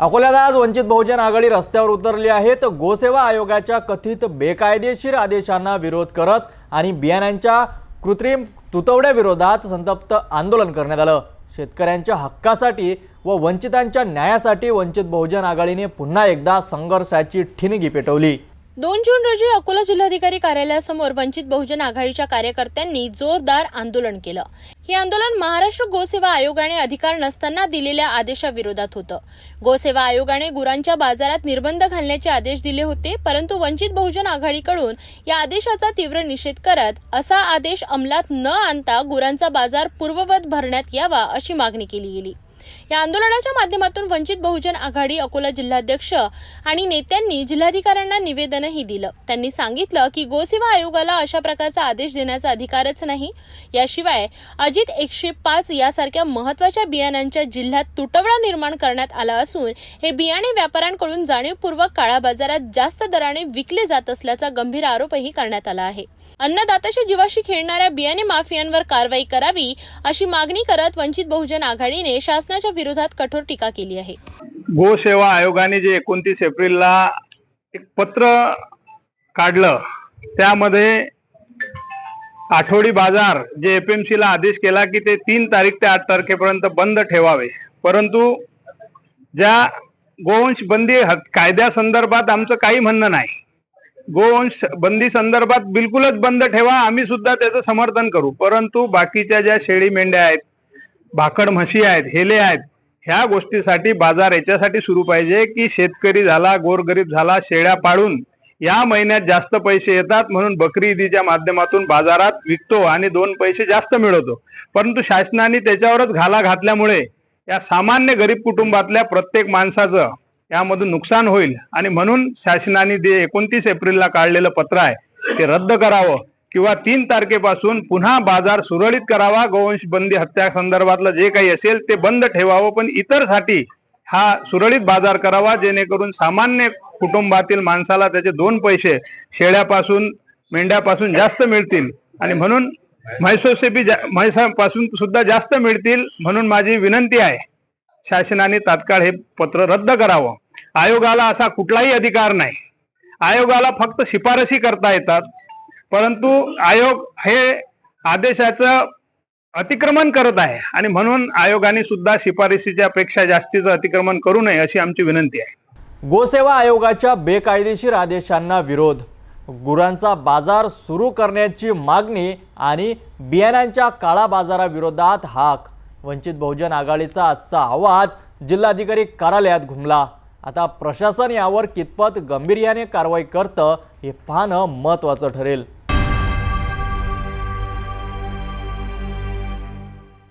अकोल्यात आज वंचित बहुजन आघाडी रस्त्यावर उतरली आहे। तर गोसेवा आयोगाच्या कथित बेकायदेशीर आदेशांना विरोध करत आणि बियाण्यांच्या कृत्रिम तुटवड्याविरोधात संतप्त आंदोलन करण्यात आलं। शेतकऱ्यांच्या हक्कासाठी व वंचितांच्या न्यायासाठी वंचित बहुजन आघाडीने पुन्हा एकदा संघर्षाची ठिणगी पेटवली। 2 जून रोजी अकोला जिल्हाधिकारी कार्यालयासमोर वंचित बहुजन आघाडीच्या कार्यकर्त्यांनी जोरदार आंदोलन केलं। हे आंदोलन महाराष्ट्र गोसेवा आयोगाने अधिकार नसताना दिलेल्या आदेशाविरोधात होतं। गोसेवा आयोगाने गुरांच्या बाजारात निर्बंध घालण्याचे आदेश दिले होते, परंतु वंचित बहुजन आघाडीकडून या आदेशाचा तीव्र निषेध करत असा आदेश अंमलात न आणता गुरांचा बाजार पूर्ववत भरण्यात यावा अशी मागणी केली गेली। या आंदोलनाच्या माध्यमातून वंचित बहुजन आघाडी अकोला जिल्हाध्यक्ष आणि नेत्यांनी जिल्हाधिकाऱ्यांना निवेदनही दिलं। त्यांनी सांगितलं की गोसेवा आयोगाला अशा प्रकारचा आदेश देण्याचा अधिकारच नाही। याशिवाय अजित 105 यासारख्या महत्त्वाच्या बियाण्यांच्या जिल्ह्यात तुटवडा निर्माण करण्यात आला असून हे बियाणे व्यापाऱ्यांकडून जाणीवपूर्वक काळा बाजारात जास्त दराने विकले जात असल्याचा गंभीर आरोपही करण्यात आला आहे। अन्नदात्याच्या जीवाशी खेळणाऱ्या बियाणे माफियांवर कारवाई करावी अशी मागणी करत वंचित बहुजन आघाडीने शासनाच्या विरोधात कठोर टीका केली आहे। गोसेवा आयोगाने जे 29 एप्रिलला एक पत्र काढलं, त्यामध्ये आठवडी बाजार जे एपीएमसी ला आदेश केला की ते 3 तारीख ते 8 तारखेपर्यंत बंद ठेवावे, परंतु ज्या गोवंश बंदी कायद्यासंदर्भात आमचं काही म्हणणं नाही। गोवंश बंदी संदर्भात बिलकुलच बंद ठेवा, आम्ही सुद्धा त्याचं समर्थन करू, परंतु बाकीच्या ज्या शेळी मेंढ्या आहेत, भाकड म्हशी आहेत, हेले आहेत, ह्या गोष्टीसाठी बाजार याच्यासाठी सुरू पाहिजे की शेतकरी झाला, गोरगरीब झाला, शेळ्या पाळून या महिन्यात जास्त पैसे येतात म्हणून बकरी ईदीच्या माध्यमातून बाजारात विकतो आणि 2 पैसे जास्त मिळवतो। परंतु शासनाने त्याच्यावरच घाला घातल्यामुळे या सामान्य गरीब कुटुंबातल्या प्रत्येक माणसाचं यामधून नुकसान होईल आणि म्हणून शासनाने जे 29 एप्रिलला काढलेलं पत्र आहे ते रद्द करावं किंवा 3 तारखेपासून पुन्हा बाजार सुरळीत करावा। गोवंश बंदी हत्या संदर्भातलं जे काही असेल ते बंद ठेवावं, पण इतरसाठी हा सुरळीत बाजार करावा, जेणेकरून सामान्य कुटुंबातील माणसाला त्याचे 2 पैसे शेळ्यापासून मेंढ्यापासून जास्त मिळतील आणि म्हणून म्हैसापासून सुद्धा जास्त मिळतील। म्हणून माझी विनंती आहे, शासनाने तात्काळ हे पत्र रद्द करावं। आयोगाला असा कुठलाही अधिकार नाही, आयोगाला फक्त शिफारसी करता येतात, परंतु आयोग हे आदेशाचं अतिक्रमण करत आहे आणि म्हणून आयोगाने सुद्धा शिफारसीच्या पेक्षा जास्तीचं अतिक्रमण करू नये अशी आमची विनंती आहे। गोसेवा आयोगाच्या बेकायदेशीर आदेशांना विरोध, गुरांचा बाजार सुरू करण्याची मागणी आणि बियाण्यांच्या काळा बाजाराविरोधात हाक। वंचित बहुजन आघाडीचा आजचा आवाज जिल्हाधिकारी कार्यालयात घुमला। आता प्रशासन यावर कितपत गांभीर्याने कारवाई करतं हे पाहणं महत्त्वाचं ठरेल।